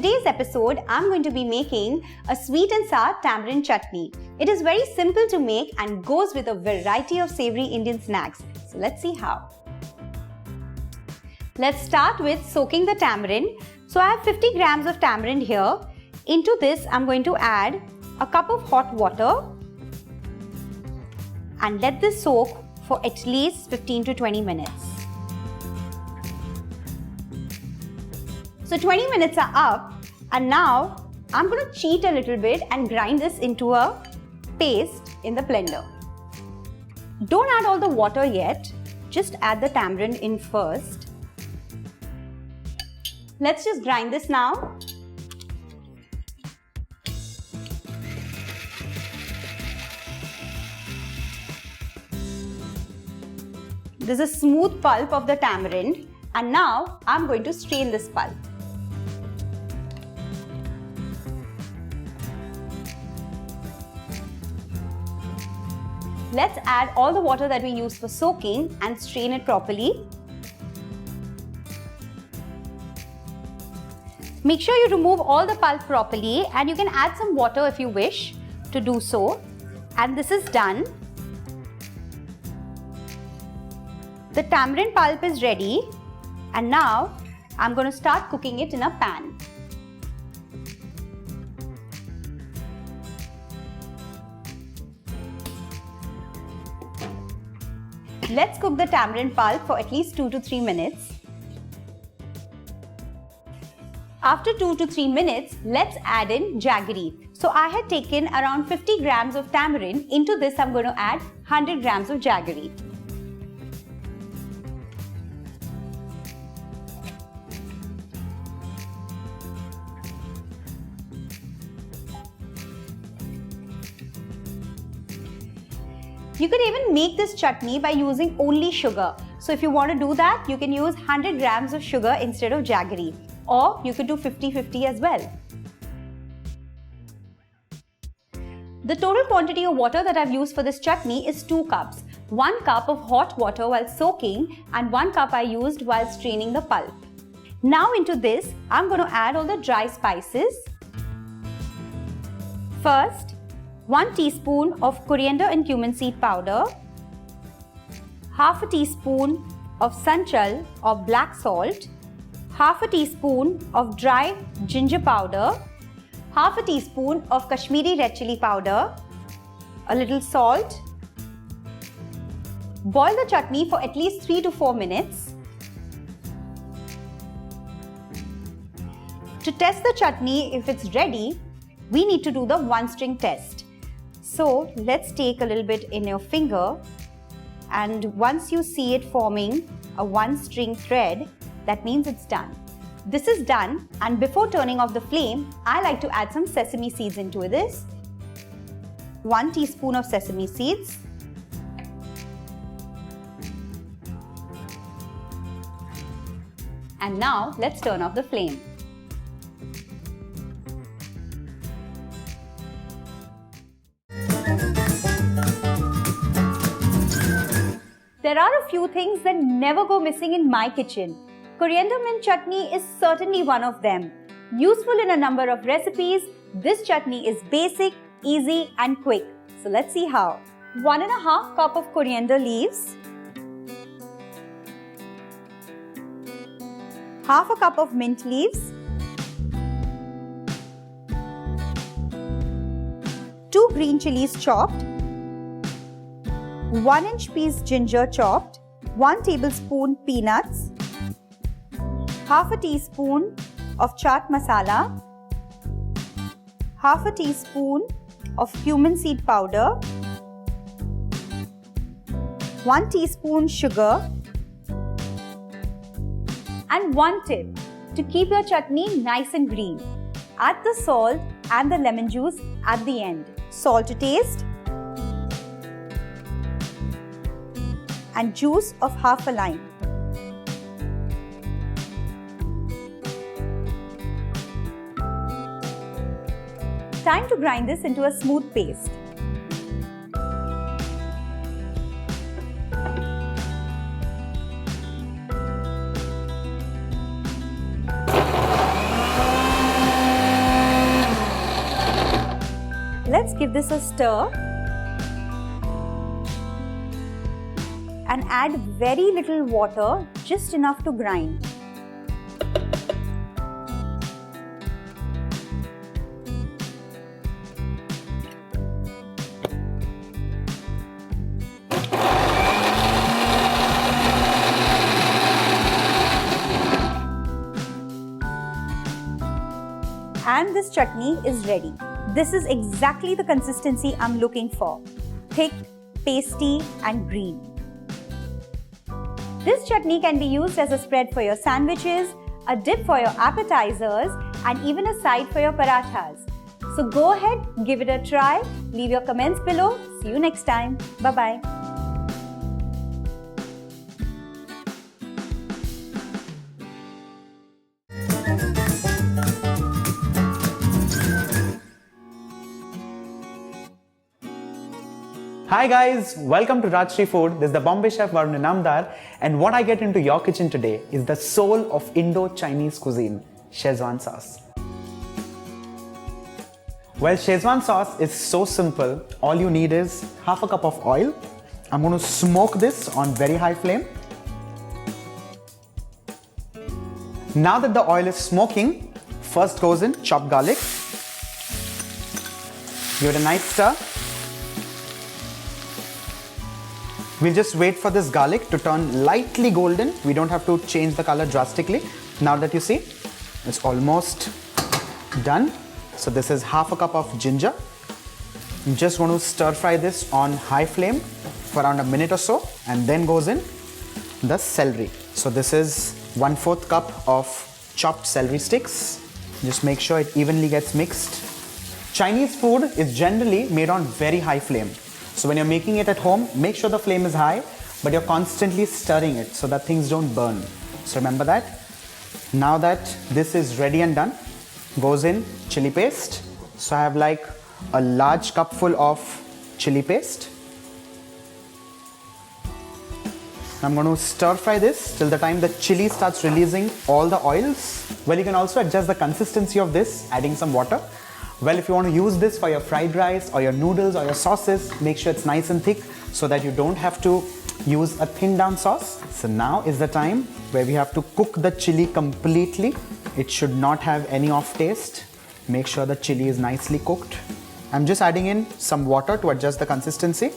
today's episode, I'm going to be making a sweet and sour tamarind chutney. It is very simple to make and goes with a variety of savory Indian snacks. So let's see how. Let's start with soaking the tamarind. So I have 50 grams of tamarind here. Into this, I'm going to add a cup of hot water and let this soak for at least 15 to 20 minutes. So 20 minutes are up and now I'm going to cheat a little bit and grind this into a paste in the blender. Don't add all the water yet, just add the tamarind in first. Let's just grind this now. This is a smooth pulp of the tamarind and now I'm going to strain this pulp. Let's add all the water that we use for soaking and strain it properly. Make sure you remove all the pulp properly and you can add some water if you wish to do so. And this is done. The tamarind pulp is ready and now I'm going to start cooking it in a pan. Let's cook the tamarind pulp for at least 2 to 3 minutes. After 2 to 3 minutes, let's add in jaggery. So I had taken around 50 grams of tamarind. Into this, I'm going to add 100 grams of jaggery. You can even make this chutney by using only sugar. So if you want to do that, you can use 100 grams of sugar instead of jaggery. Or you could do 50-50 as well. The total quantity of water that I've used for this chutney is 2 cups. 1 cup of hot water while soaking and 1 cup I used while straining the pulp. Now into this, I'm going to add all the dry spices. First, 1 teaspoon of coriander and cumin seed powder, half a teaspoon of sanchal or black salt, half a teaspoon of dry ginger powder, half a teaspoon of Kashmiri red chili powder, a little salt. Boil the chutney for at least 3 to 4 minutes. To test the chutney if it's ready, we need to do the one string test. So let's take a little bit in your finger and once you see it forming a one string thread, that means it's done. This is done and before turning off the flame, I like to add some sesame seeds into this. 1 teaspoon of sesame seeds. And now let's turn off the flame. There are a few things that never go missing in my kitchen. Coriander mint chutney is certainly one of them. Useful in a number of recipes, this chutney is basic, easy and quick. So let's see how. 1.5 cup of coriander leaves, half a cup of mint leaves, 2 green chilies chopped, 1-inch piece ginger chopped, 1 tablespoon peanuts, half a teaspoon of chaat masala, half a teaspoon of cumin seed powder, 1 teaspoon sugar, and 1 tip to keep your chutney nice and green. Add the salt and the lemon juice at the end. Salt to taste and juice of half a lime. Time to grind this into a smooth paste. Let's give this a stir and add very little water, just enough to grind. And this chutney is ready. This is exactly the consistency I'm looking for. Thick, pasty and green. This chutney can be used as a spread for your sandwiches, a dip for your appetizers and even a side for your parathas. So go ahead, give it a try, leave your comments below. See you next time. Bye-bye. Hi guys, welcome to Rajshri Food. This is the Bombay chef Varun Inamdar, and what I get into your kitchen today is the soul of Indo-Chinese cuisine, Schezwan Sauce. Well, Schezwan Sauce is so simple. All you need is half a cup of oil. I'm going to smoke this on very high flame. Now that the oil is smoking, first goes in chopped garlic. Give it a nice stir. We'll just wait for this garlic to turn lightly golden. We don't have to change the color drastically. Now that you see, it's almost done. So this is half a cup of ginger. I'm just going to stir fry this on high flame for around a minute or so, and then goes in the celery. So this is 1/4 cup of chopped celery sticks. Just make sure it evenly gets mixed. Chinese food is generally made on very high flame. So when you're making it at home, make sure the flame is high, but you're constantly stirring it so that things don't burn. So remember that. Now that this is ready and done, goes in chili paste. So I have like a large cupful of chili paste. I'm going to stir fry this till the time the chili starts releasing all the oils. Well, you can also adjust the consistency of this, adding some water. Well, if you want to use this for your fried rice or your noodles or your sauces, make sure it's nice and thick so that you don't have to use a thin down sauce. So now is the time where we have to cook the chili completely. It should not have any off taste. Make sure the chili is nicely cooked. I'm just adding in some water to adjust the consistency.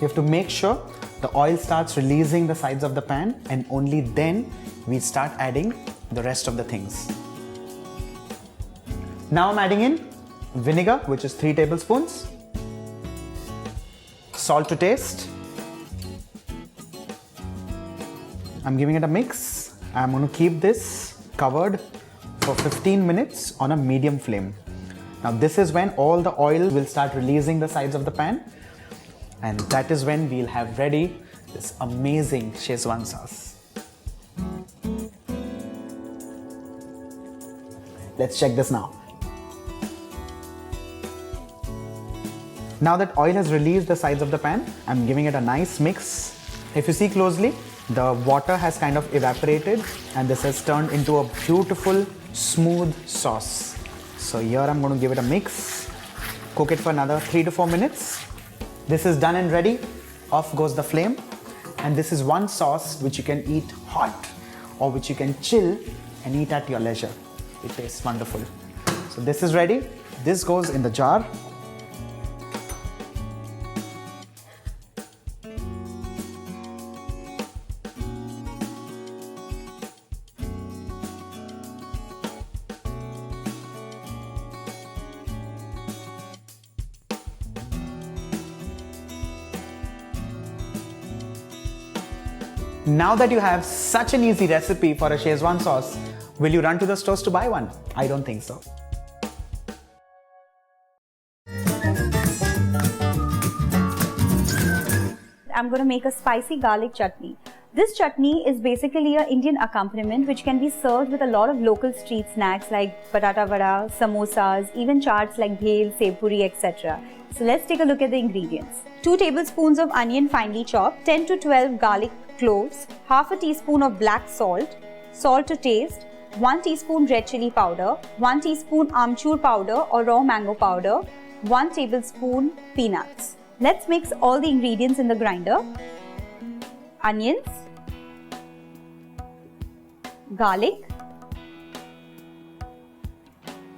You have to make sure the oil starts releasing the sides of the pan, and only then we start adding the rest of the things. Now I'm adding in vinegar, which is 3 tablespoons, salt to taste. I'm giving it a mix. I'm going to keep this covered for 15 minutes on a medium flame. Now this is when all the oil will start releasing the sides of the pan, and that is when we'll have ready this amazing Schezwan sauce. Let's check this now. Now that oil has released the sides of the pan, I'm giving it a nice mix. If you see closely, the water has kind of evaporated and this has turned into a beautiful, smooth sauce. So here I'm going to give it a mix. Cook it for another 3 to 4 minutes. This is done and ready. Off goes the flame. And this is one sauce which you can eat hot or which you can chill and eat at your leisure. It tastes wonderful. So this is ready. This goes in the jar. Now that you have such an easy recipe for a Schezwan sauce, will you run to the stores to buy one? I don't think so. I'm going to make a spicy garlic chutney. This chutney is basically an Indian accompaniment which can be served with a lot of local street snacks like patata vada, samosas, even chaats like bhel, sev puri, etc. So let's take a look at the ingredients. 2 tablespoons of onion finely chopped, 10 to 12 garlic cloves, half a teaspoon of black salt, salt to taste, 1 teaspoon red chili powder, 1 teaspoon amchur powder or raw mango powder, 1 tablespoon peanuts. Let's mix all the ingredients in the grinder. Onions, garlic,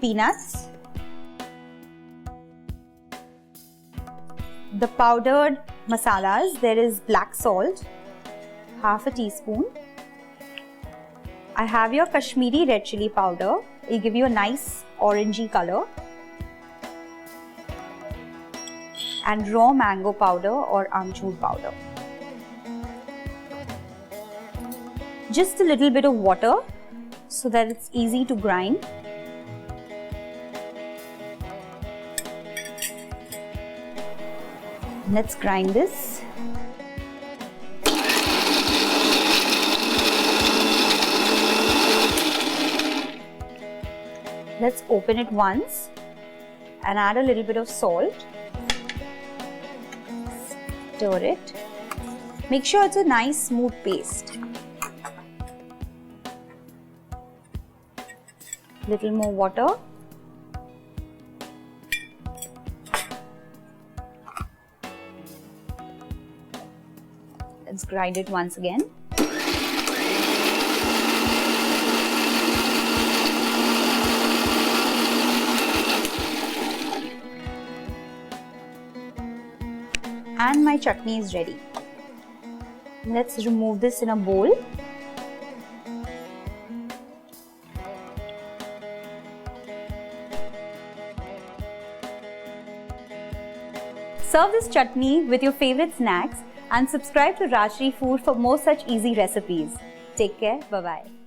peanuts, the powdered masalas. There is black salt, half a teaspoon. I have your Kashmiri red chili powder. It'll give you a nice orangey color. And raw mango powder or amchur powder. Just a little bit of water so that it's easy to grind. Let's grind this. Let's open it once and add a little bit of salt. Stir it. Make sure it's a nice smooth paste. Little more water. Let's grind it once again. And my chutney is ready. Let's remove this in a bowl. Serve this chutney with your favorite snacks and subscribe to Rajshri Food for more such easy recipes. Take care. Bye-bye.